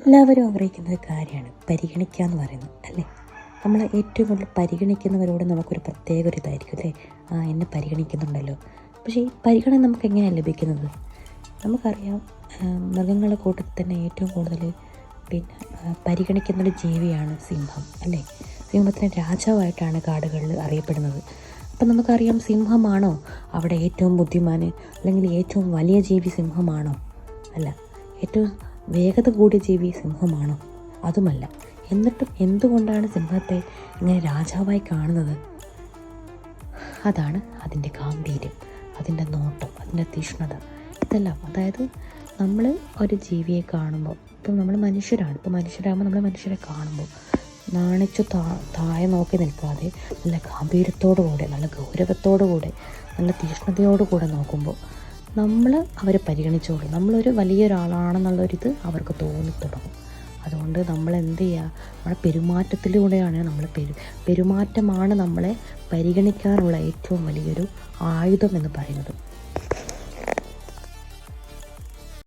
എല്ലാവരും ആഗ്രഹിക്കുന്ന ഒരു കാര്യമാണ് പരിഗണിക്കുക എന്ന് പറയുന്നത് അല്ലേ. നമ്മൾ ഏറ്റവും കൂടുതൽ പരിഗണിക്കുന്നവരോട് നമുക്കൊരു പ്രത്യേക ഒരു ഇതായിരിക്കും അല്ലേ. എന്നെ പരിഗണിക്കുന്നുണ്ടല്ലോ. പക്ഷേ ഈ പരിഗണന നമുക്ക് എങ്ങനെയാണ് ലഭിക്കുന്നത്? നമുക്കറിയാം, മൃഗങ്ങളെ കൂട്ടത്തിൽ തന്നെ ഏറ്റവും കൂടുതൽ പരിഗണിക്കുന്നൊരു ജീവിയാണ് സിംഹം അല്ലേ. സിംഹത്തിന് രാജാവായിട്ടാണ് കാടുകളിൽ അറിയപ്പെടുന്നത്. അപ്പം നമുക്കറിയാം, സിംഹമാണോ അവിടെ ഏറ്റവും ബുദ്ധിമാൻ, അല്ലെങ്കിൽ ഏറ്റവും വലിയ ജീവി സിംഹമാണോ? അല്ല. ഏറ്റവും വേഗത കൂടിയ ജീവി സിംഹമാണോ? അതുമല്ല. എന്നിട്ടും എന്തുകൊണ്ടാണ് സിംഹത്തെ ഇങ്ങനെ രാജാവായി കാണുന്നത്? അതാണ് അതിൻ്റെ ഗാംഭീര്യം, അതിൻ്റെ നോട്ടം, അതിൻ്റെ തീഷ്ണത, ഇതെല്ലാം. അതായത് നമ്മൾ ഒരു ജീവിയെ കാണുമ്പോൾ, ഇപ്പം നമ്മൾ മനുഷ്യരാണ്, ഇപ്പോൾ മനുഷ്യരാകുമ്പോൾ നമ്മൾ മനുഷ്യരെ കാണുമ്പോൾ നാണിച്ചു താഴെ നോക്കി നിൽക്കാതെ നല്ല ഗാംഭീര്യത്തോടുകൂടെ, നല്ല ഗൗരവത്തോടുകൂടെ, നല്ല തീഷ്ണതയോടുകൂടെ നോക്കുമ്പോൾ നമ്മൾ അവരെ പരിഗണിച്ചോളും. നമ്മളൊരു വലിയൊരാളാണെന്നുള്ളൊരിത് അവർക്ക് തോന്നിത്തുടങ്ങും. അതുകൊണ്ട് നമ്മൾ എന്ത് ചെയ്യുക, നമ്മുടെ പെരുമാറ്റത്തിലൂടെയാണ് നമ്മൾ പെരുമാറ്റമാണ് നമ്മളെ പരിഗണിക്കാനുള്ള ഏറ്റവും വലിയൊരു ആയുധം എന്ന് പറയുന്നത്.